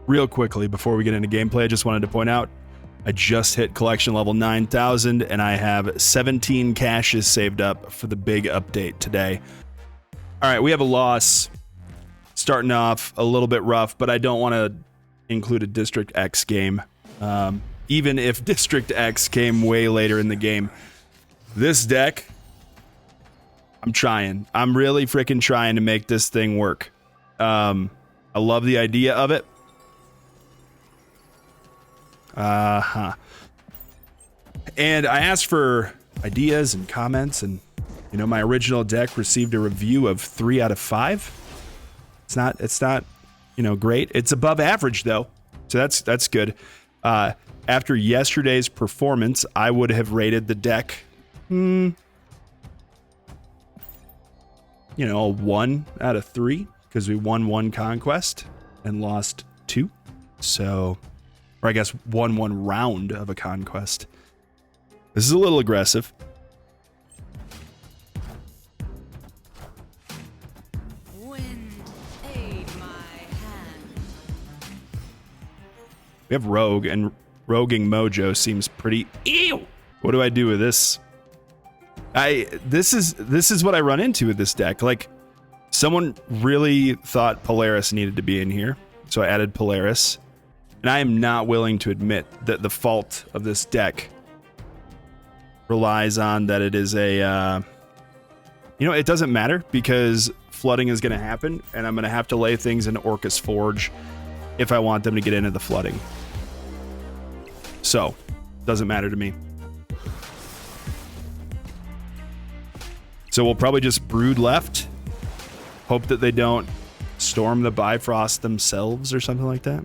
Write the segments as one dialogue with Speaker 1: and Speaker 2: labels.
Speaker 1: Real quickly, before we get into gameplay, I just wanted to point out, I just hit collection level 9,000, and I have 17 caches saved up for the big update today. All right, we have a loss. Starting off a little bit rough, but I don't want to include a District X game. Even if District X came way later in the game. This deck, I'm trying. I'm really freaking trying to make this thing work. I love the idea of it. And I asked for ideas and comments, and you know, my original deck received a review of 3 out of 5. It's not, you know, great. It's above average though, so that's good. After yesterday's performance, I would have rated the deck, you know, a 1 out of 3 because we won 1 conquest and lost 2. So, or I guess won 1 round of a conquest. This is a little aggressive. We have Rogue, and roguing Mojo seems pretty ew. What do I do with this? This is what I run into with this deck. Like, someone really thought Polaris needed to be in here, so I added Polaris. And I am not willing to admit that the fault of this deck relies on that it is a, you know, it doesn't matter because flooding is going to happen, and I'm going to have to lay things in Orcus Forge if I want them to get into the flooding. So, doesn't matter to me. So we'll probably just brood left. Hope that they don't storm the Bifrost themselves or something like that.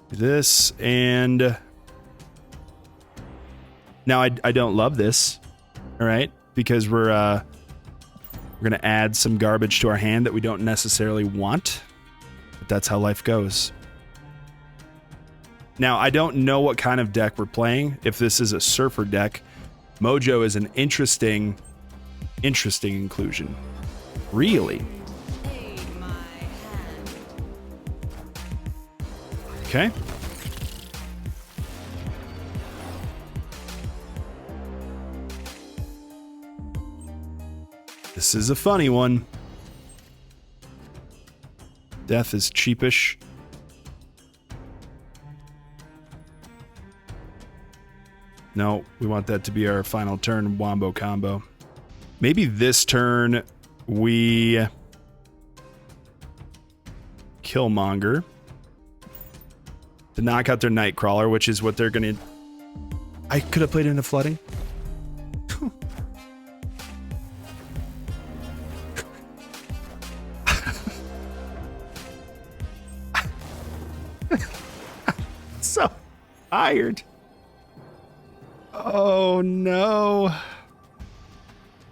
Speaker 1: This, and now I don't love this, all right, because we're gonna add some garbage to our hand that we don't necessarily want, but that's how life goes. Now, I don't know what kind of deck we're playing. If this is a surfer deck, Mojo is an interesting inclusion. Really? Okay. This is a funny one. Death is cheapish. No, we want that to be our final turn wombo combo. Maybe this turn we Killmonger to knock out their Nightcrawler, which is what they're gonna... I could have played into flooding. So tired. Oh no.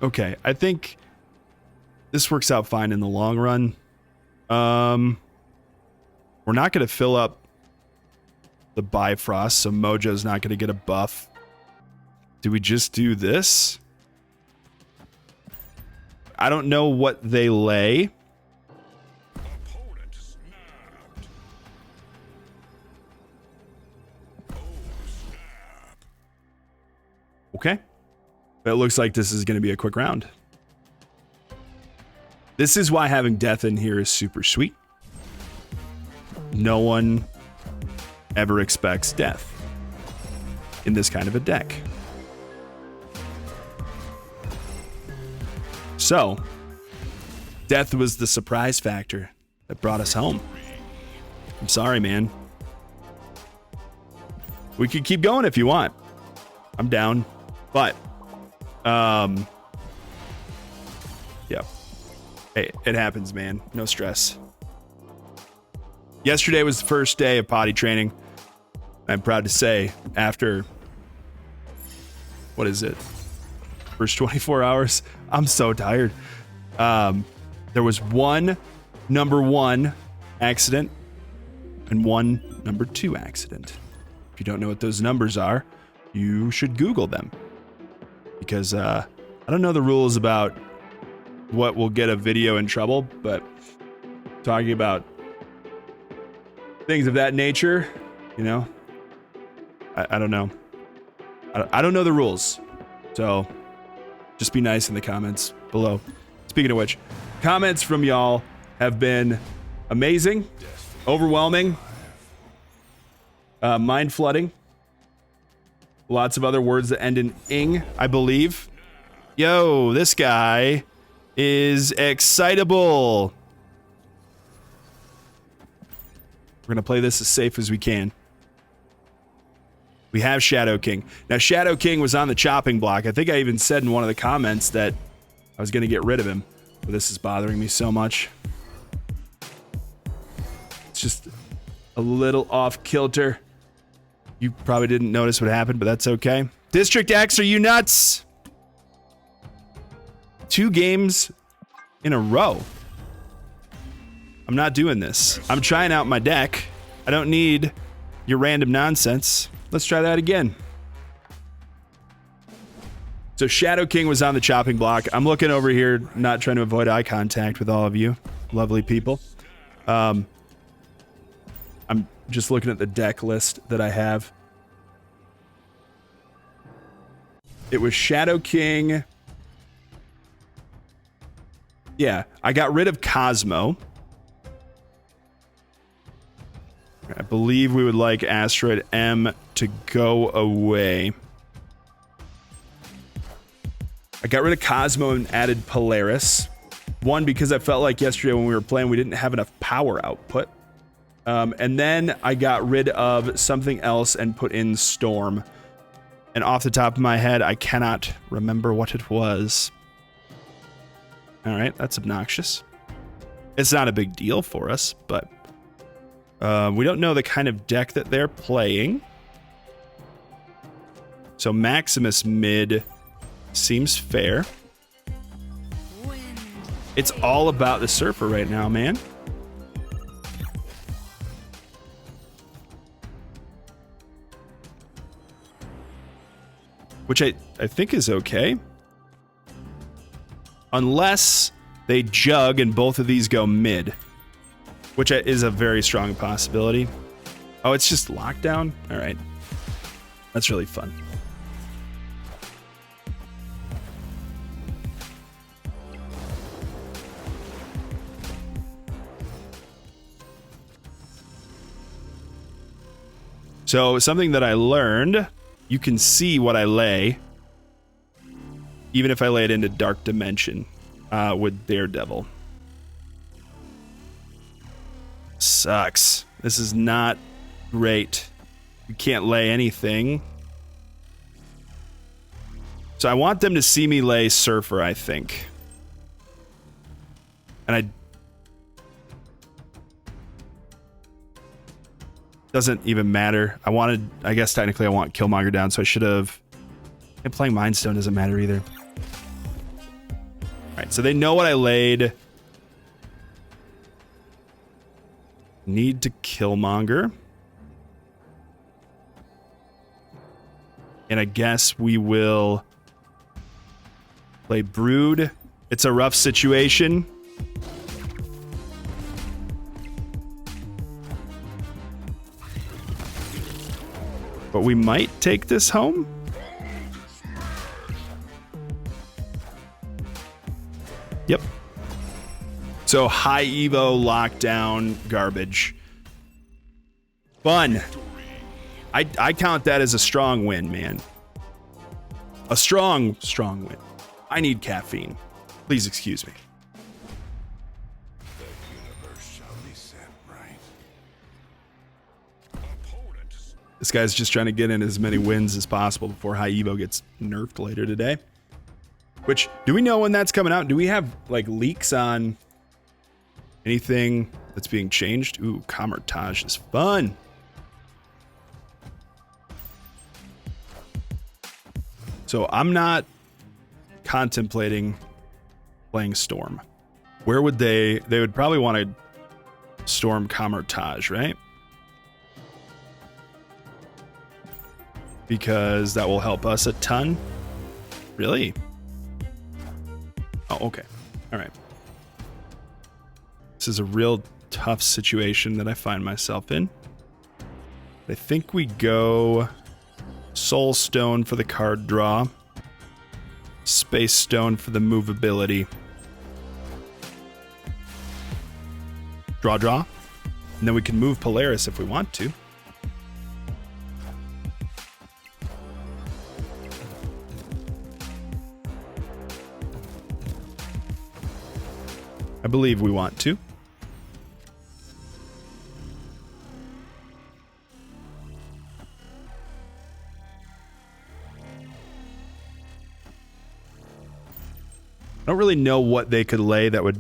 Speaker 1: Okay, I think this works out fine in the long run. We're not going to fill up the Bifrost, so Mojo's not going to get a buff. Do we just do this? I don't know what they lay. Okay. But it looks like this is going to be a quick round. This is why having death in here is super sweet. No one ever expects death in this kind of a deck. So, death was the surprise factor that brought us home. I'm sorry, man. We could keep going if you want. I'm down. But, yeah. Hey, it happens, man. No stress. Yesterday was the first day of potty training. I'm proud to say, after, what is it? First 24 hours, I'm so tired. There was one number 1 accident and one number 2 accident. If you don't know what those numbers are, you should Google them. Because I don't know the rules about what will get a video in trouble, but talking about things of that nature, you know, I don't know. I don't know the rules, so just be nice in the comments below. Speaking of which, comments from y'all have been amazing, overwhelming, mind flooding, lots of other words that end in ing, I believe. Yo, this guy is excitable. We're gonna play this as safe as we can. We have Shadow King. Now, Shadow King was on the chopping block. I think I even said in one of the comments that I was gonna get rid of him, but this is bothering me so much. It's just a little off kilter. You probably didn't notice what happened, but that's okay. District X, are you nuts? 2 games in a row. I'm not doing this. I'm trying out my deck. I don't need your random nonsense. Let's try that again. So Shadow King was on the chopping block. I'm looking over here, not trying to avoid eye contact with all of you lovely people. I'm just looking at the deck list that I have. It was Shadow King. Yeah, I got rid of Cosmo. I believe we would like Asteroid M to go away. I got rid of Cosmo and added Polaris. One, because I felt like yesterday when we were playing, we didn't have enough power output. And then I got rid of something else and put in Storm. And off the top of my head, I cannot remember what it was. All right, that's obnoxious. It's not a big deal for us, but we don't know the kind of deck that they're playing. So Maximus mid seems fair. It's all about the Surfer right now, man. Which I think is okay. Unless they jug and both of these go mid. Which is a very strong possibility. Oh, it's just lockdown? All right. That's really fun. So something that I learned, you can see what I lay, even if I lay it into Dark Dimension with Daredevil. Sucks. This is not great. You can't lay anything. So I want them to see me lay Surfer, I think. And doesn't even matter. I guess technically I want Killmonger down, so I should have... And playing Mind Stone doesn't matter either. Alright, so they know what I laid. Need to Killmonger. And I guess we will play Brood. It's a rough situation. But we might take this home. Yep. So high Evo, lockdown, garbage. Fun. I count that as a strong win, man. A strong win. I need caffeine. Please excuse me.
Speaker 2: The universe shall be set right. Opponent.
Speaker 1: This guy's just trying to get in as many wins as possible before High Evo gets nerfed later today. Which, do we know when that's coming out? Do we have, like, leaks on anything that's being changed? Ooh, Camertage is fun. So I'm not contemplating playing Storm. Where would they would probably want to Storm Camertage, right? Because that will help us a ton. Really? Oh, okay. All right. This is a real tough situation that I find myself in. I think we go Soul Stone for the card draw. Space Stone for the movability. Draw. And then we can move Polaris if we want to. I believe we want to. I don't really know what they could lay that would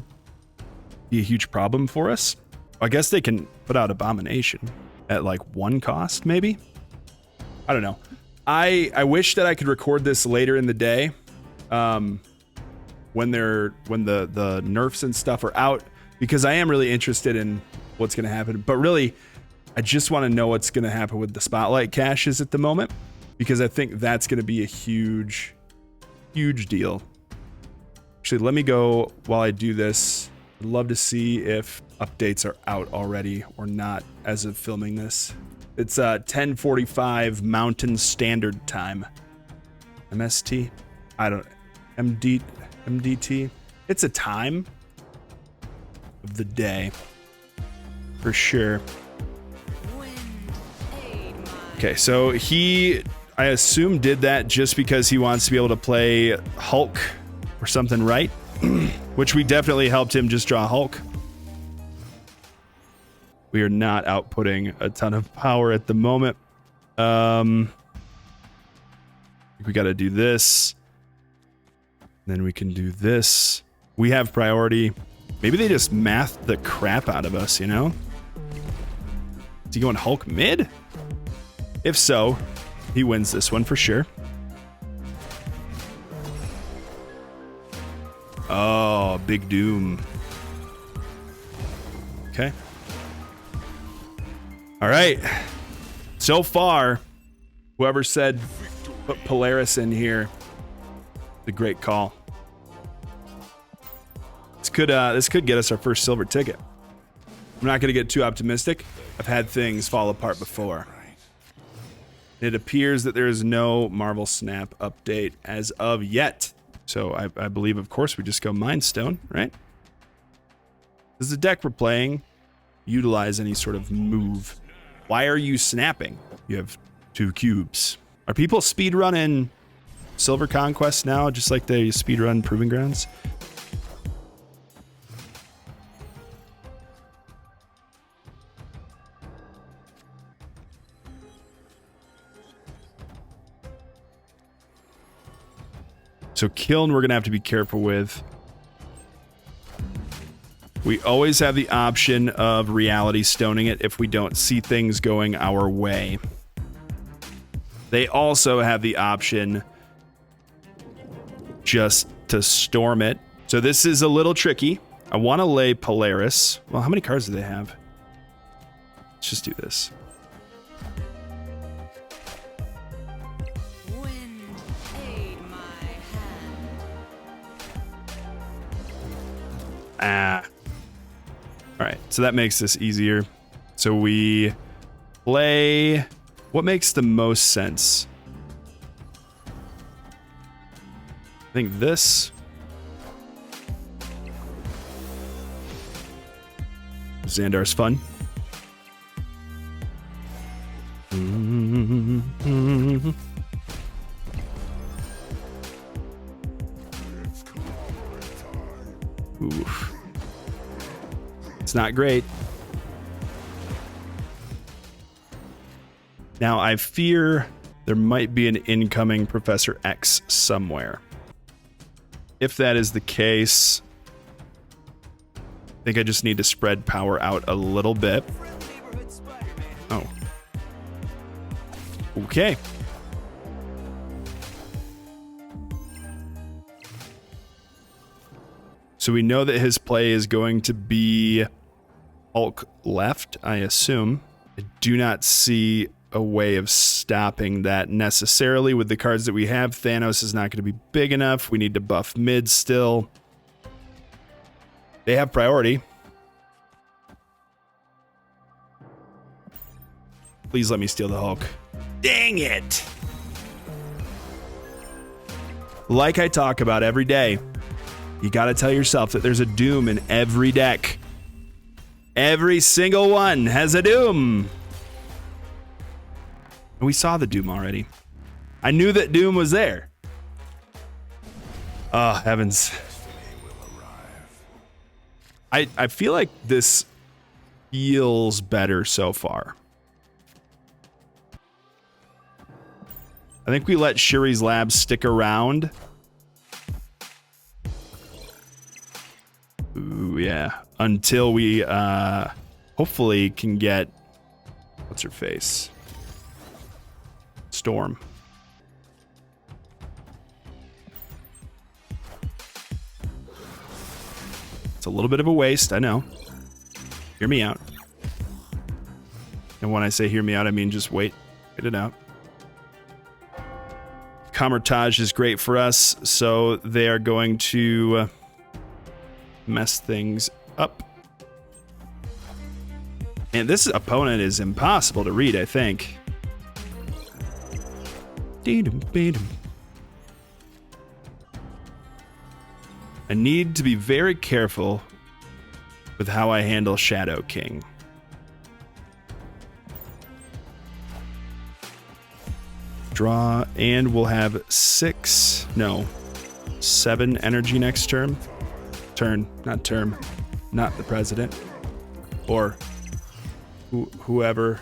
Speaker 1: be a huge problem for us. I guess they can put out Abomination at like 1 cost, maybe? I don't know. I wish that I could record this later in the day. When the nerfs and stuff are out, because I am really interested in what's going to happen. But really, I just want to know what's going to happen with the Spotlight caches at the moment, because I think that's going to be a huge deal. Actually, let me go while I do this. I'd love to see if updates are out already or not as of filming this. It's 10:45 Mountain Standard Time. MST? I don't... MDT. It's a time of the day for sure. Okay, so he, I assume, did that just because he wants to be able to play Hulk or something, right? Which we definitely helped him just draw Hulk. We are not outputting a ton of power at the moment. We got to do this. Then we can do this. We have priority. Maybe they just mathed the crap out of us, you know? Is he going Hulk mid? If so, he wins this one for sure. Oh, big doom. Okay. All right. So far, whoever said put Polaris in here, the great call. This could get us our first silver ticket. I'm not going to get too optimistic. I've had things fall apart before. It appears that there is no Marvel Snap update as of yet. So I believe, of course, we just go Mind Stone, right? Does the deck we're playing utilize any sort of move? Why are you snapping? You have 2 cubes. Are people speedrunning Silver Conquest now, just like they speedrun Proving Grounds? So Kiln, we're going to have to be careful with. We always have the option of reality stoning it if we don't see things going our way. They also have the option just to storm it. So this is a little tricky. I want to lay Polaris. Well, how many cards do they have? Let's just do this. All right, so that makes this easier. So we play... What makes the most sense? I think this. Xandar's fun. Oof. It's not great. Now, I fear there might be an incoming Professor X somewhere. If that is the case, I think I just need to spread power out a little bit. Oh. Okay. So we know that his play is going to be Hulk left, I assume. I do not see a way of stopping that necessarily with the cards that we have. Thanos is not going to be big enough. We need to buff mid still. They have priority. Please let me steal the Hulk. Dang it! Like I talk about every day, you gotta tell yourself that there's a Doom in every deck. Every single one has a Doom. And we saw the Doom already. I knew that Doom was there. Oh, heavens. I feel like this feels better so far. I think we let Shuri's Lab stick around. Ooh, yeah. Until we hopefully can get, what's her face? Storm. It's a little bit of a waste, I know. Hear me out. And when I say hear me out, I mean just wait it out. Camertage is great for us, so they are going to mess things up. And this opponent is impossible to read, I think. I need to be very careful with how I handle Shadow King. Draw, and we'll have 7 energy next turn. Not term. Not the president. Or whoever.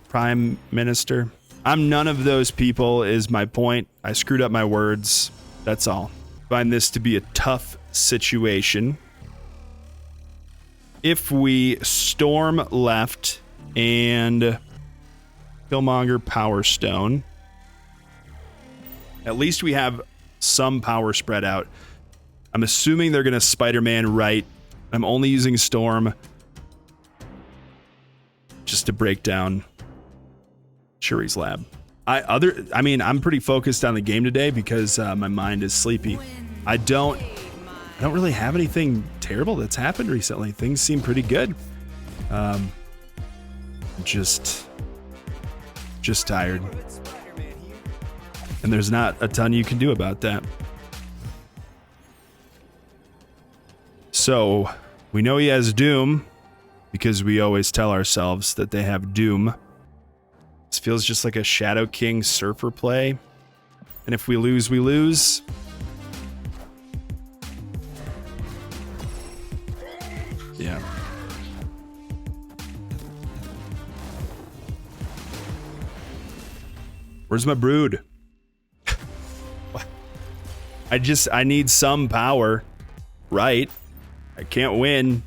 Speaker 1: Prime Minister. I'm none of those people is my point. I screwed up my words. That's all. Find this to be a tough situation. If we Storm left and Killmonger Power Stone, at least we have some power spread out. I'm assuming they're going to Spider-Man right. I'm only using Storm just to break down Shuri's Lab. I'm pretty focused on the game today because my mind is sleepy. I don't really have anything terrible that's happened recently. Things seem pretty good. Just tired. And there's not a ton you can do about that. So, we know he has Doom because we always tell ourselves that they have Doom. This feels just like a Shadow King Surfer play. And if we lose, we lose. Yeah. Where's my brood? I need some power, right? I can't win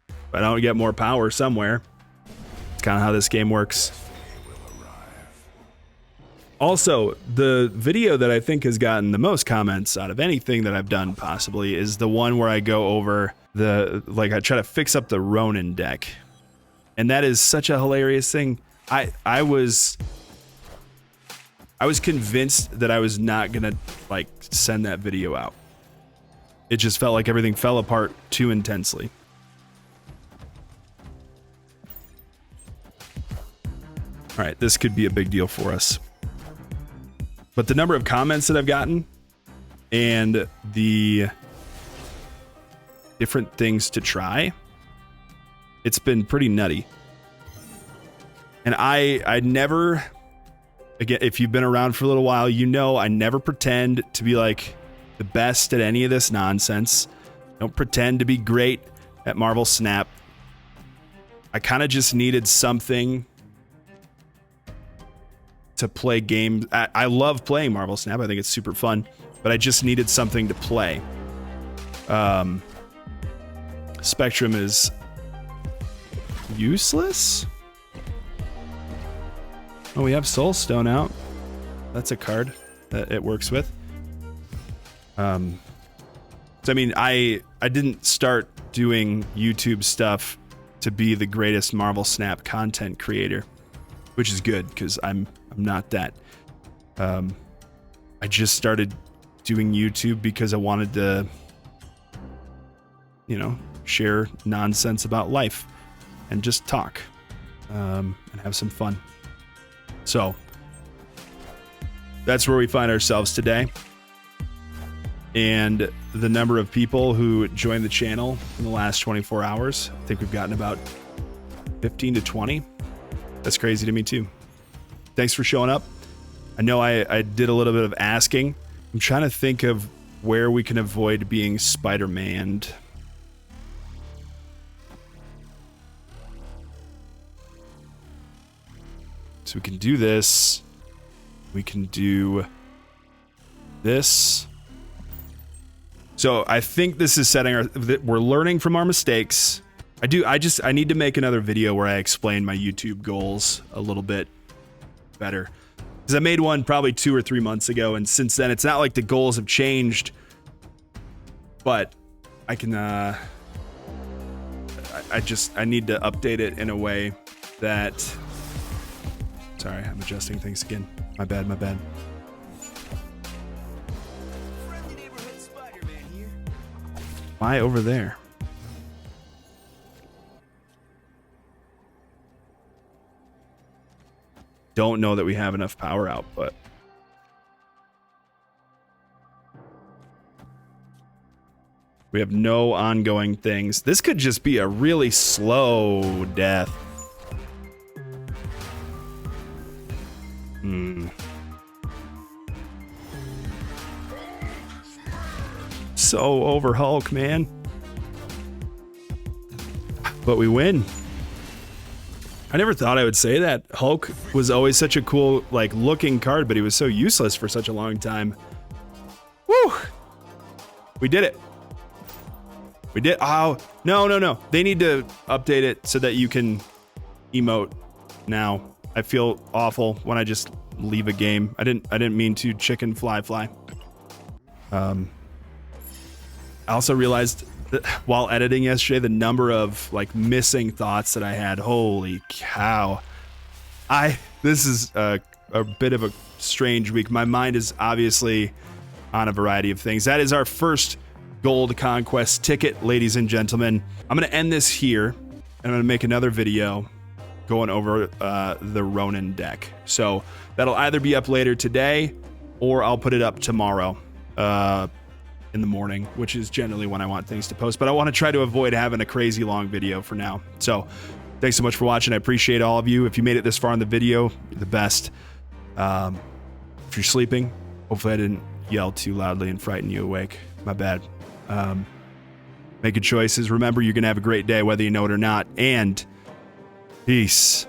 Speaker 1: if I don't get more power somewhere. It's kind of how this game works. Also, the video that I think has gotten the most comments out of anything that I've done possibly is the one where I go over I try to fix up the Ronin deck. And that is such a hilarious thing. I was convinced that I was not gonna send that video out. It just felt like everything fell apart too intensely. All right, this could be a big deal for us. But the number of comments that I've gotten and the different things to try, it's been pretty nutty. And I never, again, if you've been around for a little while, you know I never pretend to be like the best at any of this nonsense. I don't pretend to be great at Marvel Snap. I kind of just needed something to play games. I love playing Marvel Snap. I think it's super fun, but I just needed something to play. Spectrum is useless. Oh, we have Soulstone out. That's a card that it works with. So I mean, I didn't start doing YouTube stuff to be the greatest Marvel Snap content creator, which is good because I'm not that. I just started doing YouTube because I wanted to, share nonsense about life and just talk. and have some fun. So that's where we find ourselves today. And the number of people who joined the channel in the last 24 hours, I think we've gotten about 15 to 20. That's crazy to me too. Thanks for showing up. I know I did a little bit of asking. I'm trying to think of where we can avoid being Spider-Man'd. So we can do this. We can do this. So I think this is setting our, we're learning from our mistakes. I need to make another video where I explain my YouTube goals a little bit better. Because I made one probably 2 or 3 months ago, and since then it's not like the goals have changed. But I can I need to update it in a way that, sorry, I'm adjusting things again. My bad. Why over there? Don't know that we have enough power output. We have no ongoing things. This could just be a really slow death. So over Hulk, man. But we win. I never thought I would say that. Hulk was always such a cool, like, looking card, but he was so useless for such a long time. Woo! We did it. We did. Oh, no. They need to update it so that you can emote now. I feel awful when I just leave a game. I didn't mean to chicken fly. I also realized that while editing yesterday, the number of like missing thoughts that I had. Holy cow. This is a bit of a strange week. My mind is obviously on a variety of things. That is our first gold conquest ticket, ladies and gentlemen. I'm going to end this here, and I'm going to make another video going over the Ronin deck. So that'll either be up later today, or I'll put it up tomorrow in the morning, which is generally when I want things to post. But I want to try to avoid having a crazy long video for now. So thanks so much for watching. I appreciate all of you. If you made it this far in the video, you're the best. If you're sleeping, hopefully I didn't yell too loudly and frighten you awake. My bad. Make good choices. Remember, you're going to have a great day, whether you know it or not. And peace.